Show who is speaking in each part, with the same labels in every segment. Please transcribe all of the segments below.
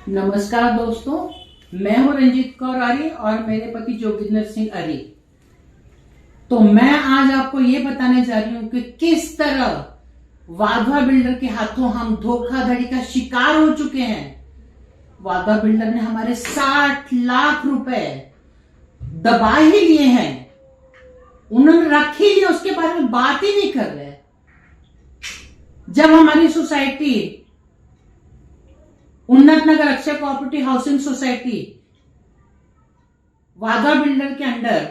Speaker 1: नमस्कार दोस्तों, मैं हूं रंजीत कौर आर्य और मेरे पति जोगिंदर सिंह आर्य। तो मैं आज आपको ये बताने जा रही हूं कि किस तरह वाधवा बिल्डर के हाथों हम धोखाधड़ी का शिकार हो चुके हैं। वाधवा बिल्डर ने हमारे 60 लाख रुपए दबा ही लिए हैं, उन्होंने रख ही लिया, उसके बारे में बात ही नहीं कर रहे। जब हमारी society Unnat Nagar Akshay cooperative housing society Wadhwa builder के अंडर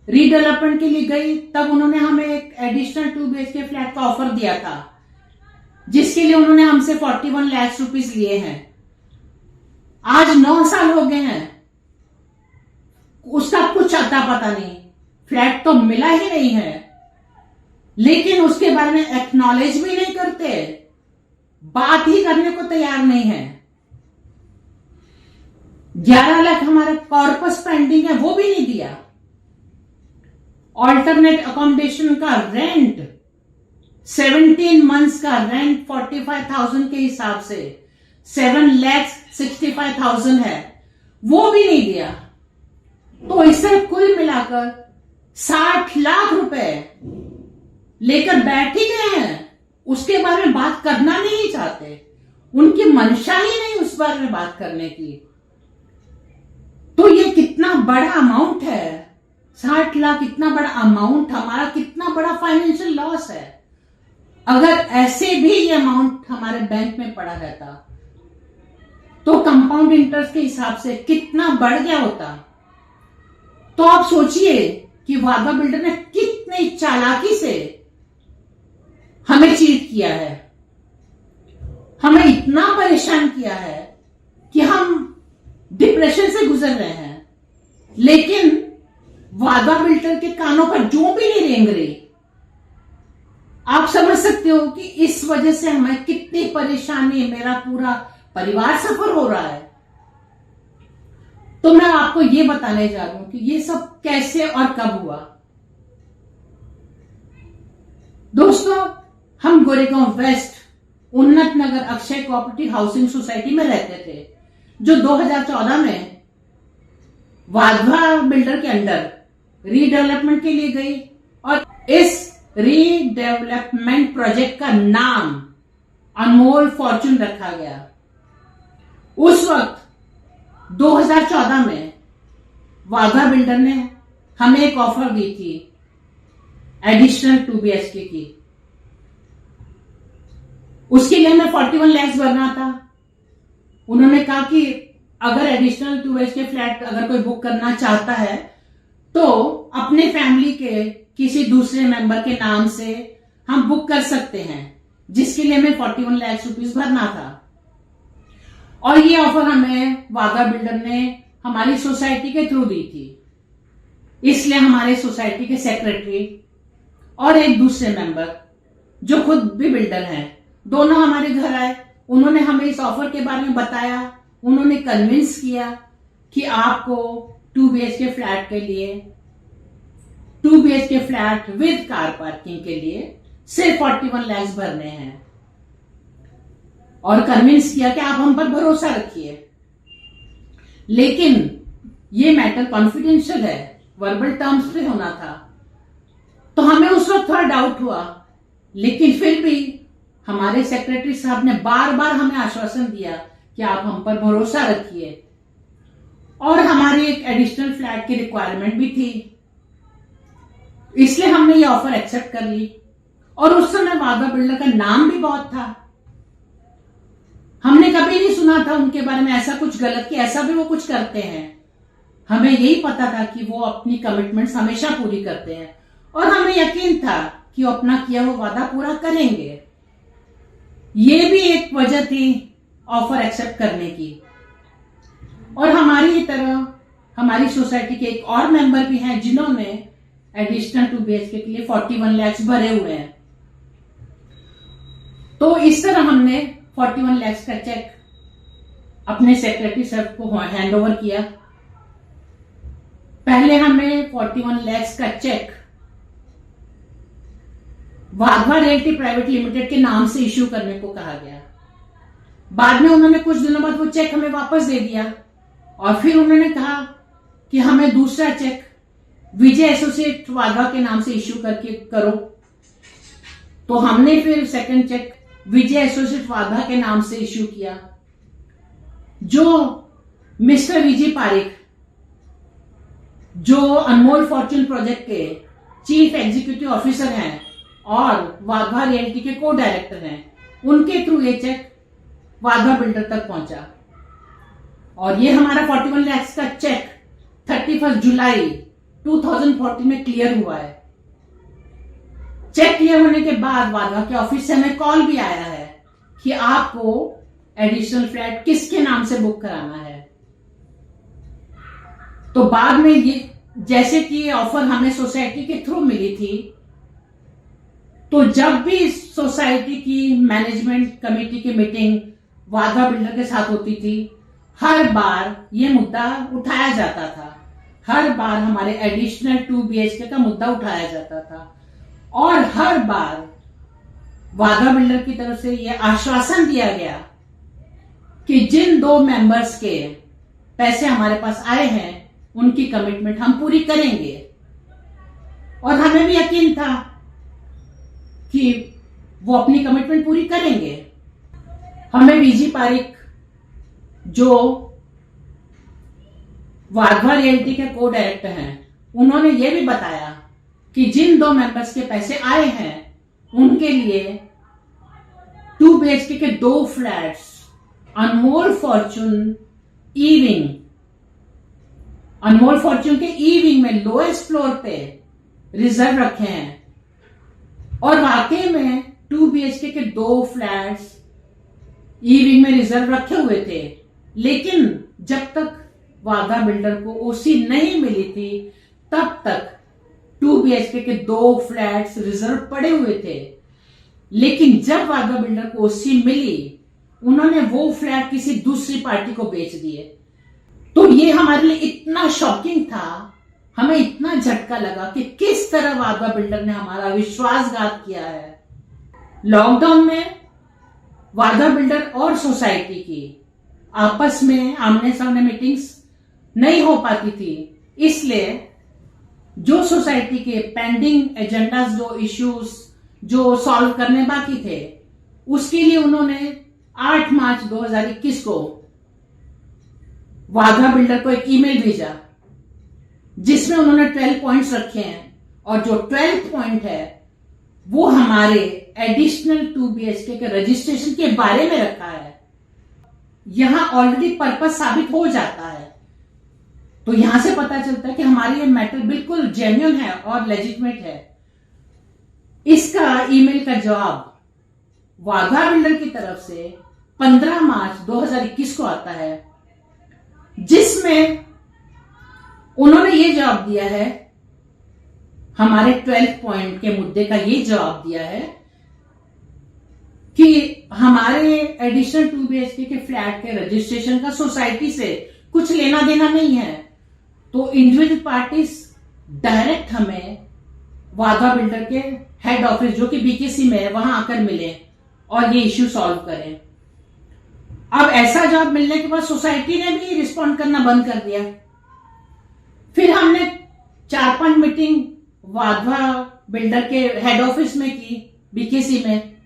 Speaker 1: रीडेवलपमेंट के लिए गई, तब उन्होंने हमें एक एडिशनल 2 BHK फ्लैट का ऑफर दिया था, जिसके लिए उन्होंने हमसे 41 लाख रुपीस लिए हैं। आज 9 साल हो गए हैं, उसका कुछ अता पता नहीं, फ्लैट तो मिला ही नहीं है, लेकिन उसके बारे में एक्नॉलेज भी नहीं करते, बात ही करने को तैयार नहीं है। 11 लाख हमारा कॉर्पस पेंडिंग है, वो भी नहीं दिया। ऑल्टरनेट अकोमोडेशन का रेंट 17 मंथ्स का रेंट 45,000 के हिसाब से 7,65,000 है, वो भी नहीं दिया। तो इसे कुल मिलाकर 60 लाख रुपए लेकर बैठ ही गए हैं, उसके बारे में बात करना नहीं चाहते, उनकी मंशा ही नहीं उस बारे में बात करने की। तो ये कितना बड़ा अमाउंट है, 60 लाख इतना बड़ा अमाउंट, हमारा कितना बड़ा फाइनेंशियल लॉस है। अगर ऐसे भी ये अमाउंट हमारे बैंक में पड़ा रहता तो कंपाउंड इंटरेस्ट के हिसाब से कितना बढ़ गया होता। तो आप सोचिए कि वाधवा बिल्डर ने कितनी चालाकी से हमें चीट किया है, हमें इतना परेशान किया है कि हम डिप्रेशन से गुजर रहे हैं, लेकिन वाधवा बिल्डर के कानों पर जो भी नहीं रेंग रही। आप समझ सकते हो कि इस वजह से हमें कितनी परेशानी, मेरा पूरा परिवार सफर हो रहा है। तो मैं आपको ये बताने जा रही हूं कि ये सब कैसे और कब हुआ। दोस्तों, हम गोरेगांव वेस्ट उन्नत Nagar Akshay cooperative housing society में रहते थे, जो 2014 में वाधवा बिल्डर के अंडर रीडेवलपमेंट के लिए गई, और इस रीडेवलपमेंट प्रोजेक्ट का नाम अनमोल फॉर्चून रखा गया। उस वक्त 2014 में वाधवा बिल्डर ने हमें एक ऑफर दी थी एडिशनल 2 BHK की, उसके लिए हमें 41 लाख भरना था। उन्होंने कहा कि अगर एडिशनल 2 BHK फ्लैट अगर कोई बुक करना चाहता है तो अपने फैमिली के किसी दूसरे मेंबर के नाम से हम बुक कर सकते हैं, जिसके लिए हमें 41 लाख रुपीस भरना था। और ये ऑफर हमें वाधवा बिल्डर ने हमारी सोसाइटी के थ्रू दी थी, इसलिए हमारे सोसाइटी के सेक्रेटरी और एक दूसरे मेंबर जो खुद भी बिल्डर हैं, दोनों हमारे घर आए। उन्होंने हमें इस ऑफर के बारे में बताया, उन्होंने कन्विंस किया कि आपको 2 BHK फ्लैट के लिए, 2 BHK flat with car parking के लिए सिर्फ 41 लाख भरने हैं, और कन्विंस किया कि आप हम पर भरोसा रखिए। लेकिन ये मैटर कॉन्फिडेंशियल है, वर्बल टर्म्स पे होना था, तो हमें उस वक्त थोड़ा डाउट हुआ, लेकिन फिर भी हमारे सेक्रेटरी साहब ने बार बार हमें आश्वासन दिया कि आप हम पर भरोसा रखिए। और हमारी एक एडिशनल फ्लैट की रिक्वायरमेंट भी थी, इसलिए हमने ये ऑफर एक्सेप्ट कर ली। और उस समय वाधवा बिल्डर का नाम भी बहुत था, हमने कभी नहीं सुना था उनके बारे में ऐसा कुछ गलत कि ऐसा भी वो कुछ करते हैं। हमें यही पता था कि वो अपनी कमिटमेंट्स हमेशा पूरी करते हैं, और हमें यकीन था कि वो अपना किया हुआ वादा पूरा करेंगे। ये भी एक वजह थी ऑफर एक्सेप्ट करने की। और हमारी तरह हमारी सोसाइटी के एक और मेंबर भी हैं जिन्होंने एडिशनल 2 BHK के लिए 41 लाख भरे हुए हैं। तो इस तरह हमने 41 लाख का चेक अपने सेक्रेटरी साहब को हैंड ओवर किया। पहले हमें 41 लाख का cheque Wadhwa realty private limited के नाम से इश्यू करने को कहा गया, बाद में उन्होंने कुछ दिनों बाद वो चेक हमें वापस दे दिया और फिर उन्होंने कहा कि हमें दूसरा चेक विजय एसोसिएट वाधा के नाम से इश्यू करके करो। तो हमने फिर सेकंड चेक विजय एसोसिएट वाधा के नाम से इश्यू किया। जो मिस्टर विजय पारिक, जो अनमोल फॉर्च्यून प्रोजेक्ट के चीफ एग्जीक्यूटिव ऑफिसर हैं और वाधा रियल्टी के को डायरेक्टर हैं, उनके थ्रू ये चेक वाधा बिल्डर तक पहुंचा और ये हमारा 41 लाख का चेक 31 जुलाई 2014 में क्लियर हुआ है। चेक क्लियर होने के बाद वाधा के ऑफिस से हमें कॉल भी आया है कि आपको एडिशनल फ्लैट किसके नाम से बुक कराना है। तो बाद में ये जैसे कि ये ऑफर हमें सोसाइटी के थ्रू मिली थी, तो जब भी सोसाइटी की मैनेजमेंट कमेटी की मीटिंग वाधा बिल्डर के साथ होती थी, हर बार ये मुद्दा उठाया जाता था। हर बार हमारे एडिशनल 2 BHK का मुद्दा उठाया जाता था और हर बार वाधा बिल्डर की तरफ से यह आश्वासन दिया गया कि जिन 2 मेंबर्स के पैसे हमारे पास आए हैं उनकी कमिटमेंट हम पूरी करेंगे। और हमें भी यकीन था कि वो अपनी कमिटमेंट पूरी करेंगे। हमें विजय पारिक, जो वाधा रियल्टी के को डायरेक्टर हैं, उन्होंने ये भी बताया कि जिन 2 मेंबर्स के पैसे आए हैं उनके लिए 2 BHK के 2 फ्लैट्स अनमोल फॉर्च्यून ई विंग, अनमोल फॉर्च्यून के ई विंग में लोएस्ट फ्लोर पे रिजर्व रखे हैं। और वाकई में 2 BHK के 2 फ्लैट्स ई विंग में रिजर्व रखे हुए थे, लेकिन जब तक वाधा बिल्डर को ओसी नहीं मिली थी तब तक 2 BHK के 2 फ्लैट्स रिजर्व पड़े हुए थे। लेकिन जब वाधा बिल्डर को ओसी मिली, उन्होंने वो फ्लैट किसी दूसरी पार्टी को बेच दिए। तो ये हमारे लिए इतना शॉकिंग था, हमें इतना झटका लगा कि किस तरह वाधा बिल्डर ने हमारा विश्वासघात किया है। लॉकडाउन में वाधा बिल्डर और सोसाइटी की आपस में आमने सामने मीटिंग्स नहीं हो पाती थी, इसलिए जो सोसाइटी के पेंडिंग एजेंडास, जो इश्यूज जो सॉल्व करने बाकी थे, उसके लिए उन्होंने 8 मार्च 2021 को वाधा बिल्डर को एक ईमेल भेजा जिसमें उन्होंने 12 पॉइंट्स रखे हैं। और जो 12th पॉइंट है वो हमारे एडिशनल 2 BHK के रजिस्ट्रेशन के बारे में रखा है। यहां ऑलरेडी पर्पस साबित हो जाता है। तो यहां से पता चलता है कि हमारी ये मैटर बिल्कुल जेन्युइन है और लेजिटिमेट है। इसका ईमेल का जवाब वाधा बिल्डर की तरफ से 15 मार्च 2021 को आता है, जिसमें उन्होंने ये जवाब दिया है, हमारे 12th पॉइंट के मुद्दे का ये जवाब दिया है कि हमारे एडिशनल 2 BHK के फ्लैट के रजिस्ट्रेशन का सोसाइटी से कुछ लेना देना नहीं है। तो इंडिविजुअल पार्टीज डायरेक्ट हमें वाधा बिल्डर के हेड ऑफिस, जो कि BKC में है, वहां आकर मिले और ये इश्यू सॉल्व करें। अब ऐसा जवाब मिलने के बाद सोसाइटी ने भी रिस्पॉन्ड करना बंद कर दिया। फिर हमने 4-5 मीटिंग वाधा बिल्डर के हेड ऑफिस में की, BKC में,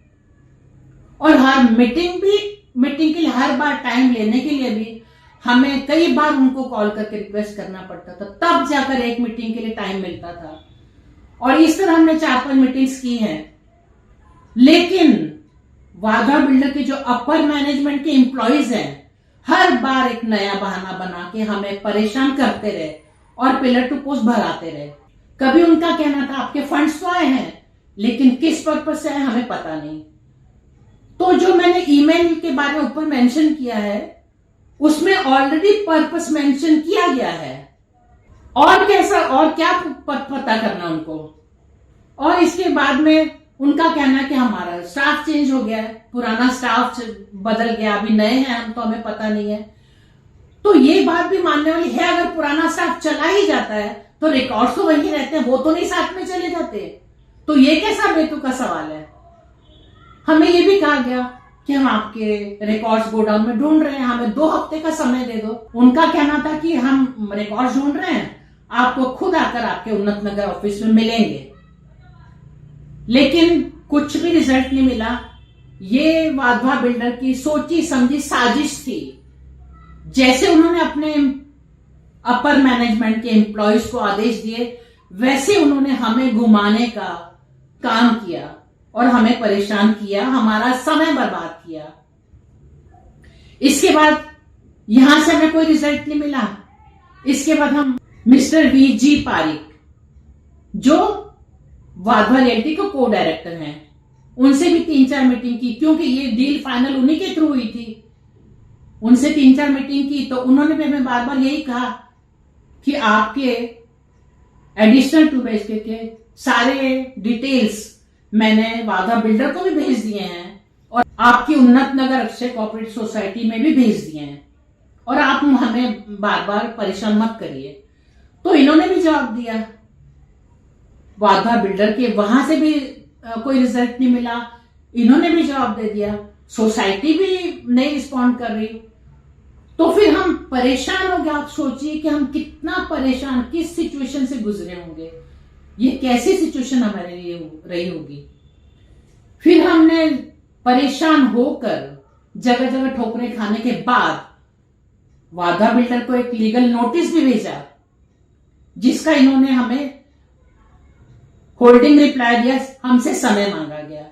Speaker 1: और हर मीटिंग के लिए हर बार टाइम लेने के लिए भी हमें कई बार उनको कॉल करके रिक्वेस्ट करना पड़ता था, तब जाकर एक मीटिंग के लिए टाइम मिलता था। और इस तरह हमने 4-5 मीटिंग्स की हैं। लेकिन वाधा बिल्डर के जो अपर मैनेजमेंट के एम्प्लॉइज हैं, हर बार एक नया बहाना बना के हमें परेशान करते रहे और पिलर टू पोस्ट भराते रहे। कभी उनका कहना था आपके फंड्स तो आए हैं, लेकिन किस पर्पज से आए हमें पता नहीं। तो जो मैंने ईमेल के बारे में ऊपर मेंशन किया है, उसमें ऑलरेडी पर्पस मेंशन किया गया है। और कैसा और क्या पता करना उनको। और इसके बाद में उनका कहना है कि हमारा स्टाफ चेंज हो गया है, पुराना स्टाफ बदल गया, अभी नए हैं हम, तो हमें पता नहीं है। तो ये बात भी मानने वाली है, अगर पुराना स्टाफ चला ही जाता है तो रिकॉर्ड्स तो वही रहते हैं, वो तो नहीं साथ में चले जाते। तो ये कैसा बेतुका सवाल है। हमें ये भी कहा गया कि हम आपके रिकॉर्ड्स गोडाउन में ढूंढ रहे हैं, हमें 2 हफ्ते का समय दे दो। उनका कहना था कि हम रिकॉर्ड्स ढूंढ रहे हैं, आपको खुद आकर आपके उन्नत नगर ऑफिस में मिलेंगे। लेकिन कुछ भी रिजल्ट नहीं मिला। ये वाधवा बिल्डर की सोची समझी साजिश थी। जैसे उन्होंने अपने अपर मैनेजमेंट के एम्प्लॉयज को आदेश दिए, वैसे उन्होंने हमें घुमाने का काम किया और हमें परेशान किया, हमारा समय बर्बाद किया। इसके बाद यहां से हमें कोई रिजल्ट नहीं मिला। इसके बाद हम मिस्टर वी.जी. पारिक, जो वाधवा रियल्टी के को डायरेक्टर हैं, उनसे भी 3-4 मीटिंग की, क्योंकि ये डील फाइनल उन्हीं के थ्रू हुई थी। उनसे 3-4 मीटिंग की तो उन्होंने भी हमें बार बार यही कहा कि आपके एडिशनल टू बेस के सारे डिटेल्स मैंने वाधवा बिल्डर को भी भेज दिए हैं और आपकी उन्नत नगर अक्षय कोऑपरेटिव सोसाइटी में भी भेज दिए हैं, और आप हमें बार बार परेशान मत करिए। तो इन्होंने भी जवाब दिया, वाधवा बिल्डर के वहां से भी कोई रिजल्ट नहीं मिला। इन्होंने भी जवाब दे दिया, सोसाइटी भी नहीं रिस्पॉन्ड कर रही। तो फिर हम परेशान हो गए। आप सोचिए कि हम कितना परेशान, किस सिचुएशन से गुजरे होंगे, ये कैसी सिचुएशन हमारे लिए रही होगी। फिर हमने परेशान होकर जगह जगह ठोकरें खाने के बाद वाधवा बिल्डर को एक लीगल नोटिस भी भेजा, जिसका इन्होंने हमें होल्डिंग रिप्लाई दिया, हमसे समय मांगा गया,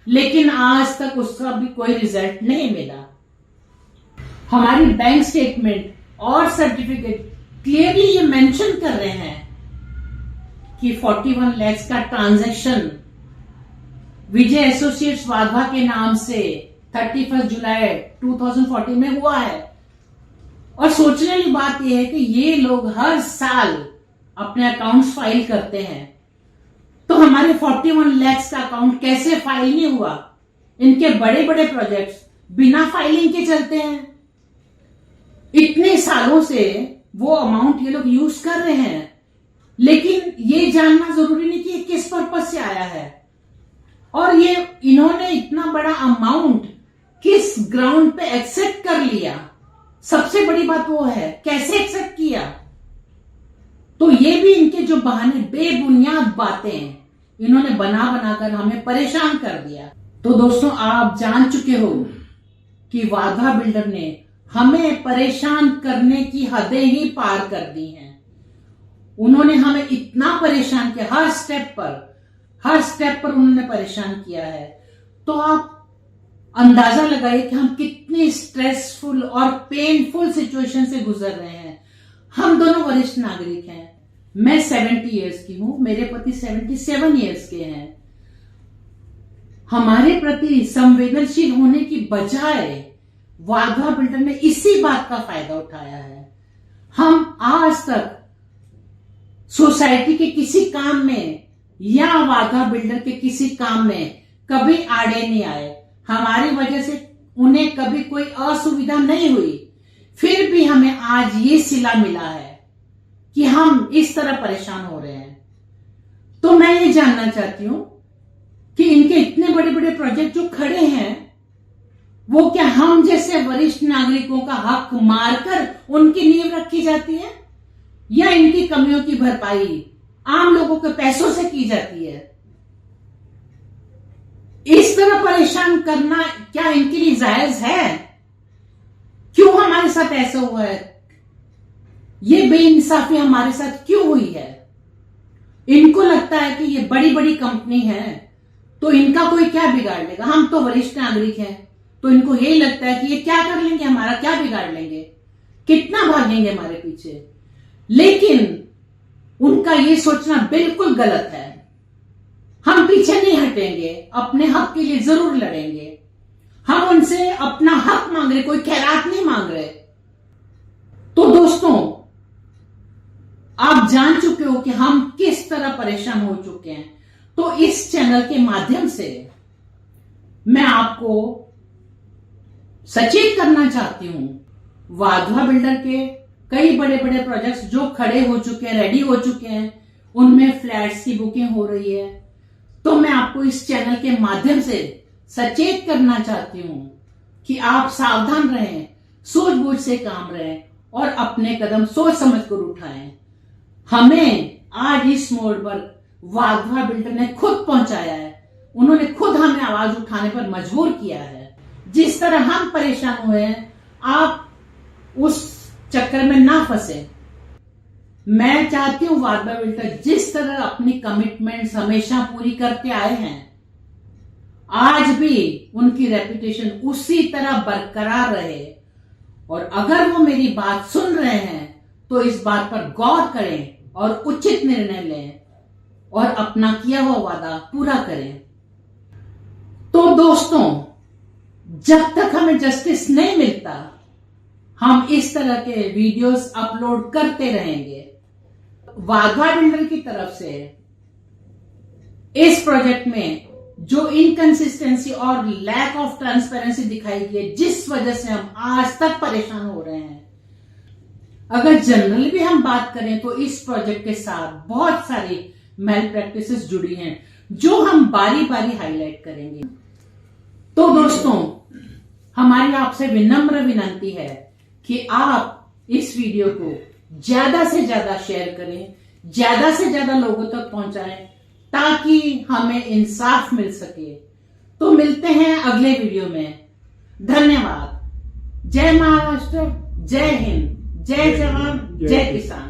Speaker 1: लेकिन आज तक उसका भी कोई रिजल्ट नहीं मिला। हमारी बैंक स्टेटमेंट और सर्टिफिकेट क्लियरली ये मेंशन कर रहे हैं कि 41 लाख का ट्रांजैक्शन विजय एसोसिएट्स वाधवा के नाम से 31 जुलाई 2014 में हुआ है। और सोचने वाली बात यह है कि ये लोग हर साल अपने अकाउंट्स फाइल करते हैं, तो हमारे 41 लाख का अकाउंट कैसे फाइल नहीं हुआ? इनके बड़े बड़े प्रोजेक्ट्स बिना फाइलिंग के चलते हैं। इतने सालों से वो अमाउंट ये लोग यूज कर रहे हैं, लेकिन ये जानना जरूरी नहीं कि किस पर्पज से आया है, और ये इन्होंने इतना बड़ा अमाउंट किस ग्राउंड पे एक्सेप्ट कर लिया। सबसे बड़ी बात वो है, कैसे एक्सेप्ट किया। तो ये भी इनके जो बहाने, बेबुनियाद बातें इन्होंने बना बनाकर हमें परेशान कर दिया। तो दोस्तों, आप जान चुके हो कि वाधवा बिल्डर ने हमें परेशान करने की हदें ही पार कर दी हैं। उन्होंने हमें इतना परेशान किया, हर स्टेप पर उन्होंने परेशान किया है। तो आप अंदाजा लगाइए कि हम कितनी स्ट्रेसफुल और पेनफुल सिचुएशन से गुजर रहे हैं। हम दोनों वरिष्ठ नागरिक हैं। मैं 70 इयर्स की हूं, मेरे पति 77 इयर्स के हैं। हमारे प्रति संवेदनशील होने की बजाय वाधवा बिल्डर ने इसी बात का फायदा उठाया है। हम आज तक सोसाइटी के किसी काम में या वाधवा बिल्डर के किसी काम में कभी आड़े नहीं आए। हमारी वजह से उन्हें कभी कोई असुविधा नहीं हुई। फिर भी हमें आज ये सिला मिला है कि हम इस तरह परेशान हो रहे हैं। तो मैं ये जानना चाहती हूं कि इनके इतने बड़े बड़े प्रोजेक्ट जो खड़े हैं, वो क्या हम जैसे वरिष्ठ नागरिकों का हक मारकर उनकी नींव रखी जाती है, या इनकी कमियों की भरपाई आम लोगों के पैसों से की जाती है? इस तरह परेशान करना क्या इनके लिए जायज है? क्यों हमारे साथ ऐसा हुआ है? ये बेइंसाफी हमारे साथ क्यों हुई है? इनको लगता है कि ये बड़ी बड़ी कंपनी है तो इनका कोई क्या बिगाड़ लेगा। हम तो वरिष्ठ नागरिक हैं, तो इनको यही लगता है कि ये क्या कर लेंगे, हमारा क्या बिगाड़ लेंगे, कितना भागेंगे हमारे पीछे। लेकिन उनका ये सोचना बिल्कुल गलत है। हम पीछे नहीं हटेंगे, अपने हक के लिए जरूर लड़ेंगे। हम उनसे अपना हक मांग रहे, कोई खैरात नहीं मांग रहे। तो दोस्तों, आप जान चुके हो कि हम किस तरह परेशान हो चुके हैं। तो इस चैनल के माध्यम से मैं आपको सचेत करना चाहती हूं। वाधवा बिल्डर के कई बड़े बड़े प्रोजेक्ट्स जो खड़े हो चुके हैं, रेडी हो चुके हैं, उनमें फ्लैट्स की बुकिंग हो रही है। तो मैं आपको इस चैनल के माध्यम से सचेत करना चाहती हूं कि आप सावधान रहें, सूझबूझ से काम रहें और अपने कदम सोच समझ कर उठाएं। हमें आज इस मोड़ पर वाधवा बिल्डर ने खुद पहुंचाया है। उन्होंने खुद हमें आवाज उठाने पर मजबूर किया है। जिस तरह हम परेशान हुए हैं, आप उस चक्कर में ना फंसे। मैं चाहती हूं वाधवा बिल्डर जिस तरह अपनी कमिटमेंट्स हमेशा पूरी करते आए हैं, आज भी उनकी रेपुटेशन उसी तरह बरकरार रहे। और अगर वो मेरी बात सुन रहे हैं तो इस बात पर गौर करें और उचित निर्णय लें और अपना किया हुआ वादा पूरा करें। तो दोस्तों, जब तक हमें जस्टिस नहीं मिलता, हम इस तरह के वीडियोस अपलोड करते रहेंगे। वाधवा बिल्डर की तरफ से इस प्रोजेक्ट में जो इनकंसिस्टेंसी और लैक ऑफ ट्रांसपेरेंसी दिखाई गई है, जिस वजह से हम आज तक परेशान हो रहे हैं, अगर जनरली भी हम बात करें तो इस प्रोजेक्ट के साथ बहुत सारी मेल प्रैक्टिसेस जुड़ी हैं जो हम बारी बारी हाईलाइट करेंगे। तो दोस्तों, हमारी आपसे विनम्र विनती है कि आप इस वीडियो को ज्यादा से ज्यादा शेयर करें, ज्यादा से ज्यादा लोगों तक पहुंचाएं ताकि हमें इंसाफ मिल सके। तो मिलते हैं अगले वीडियो में। धन्यवाद। जय महाराष्ट्र, जय हिंद, जय जवान, जय किसान।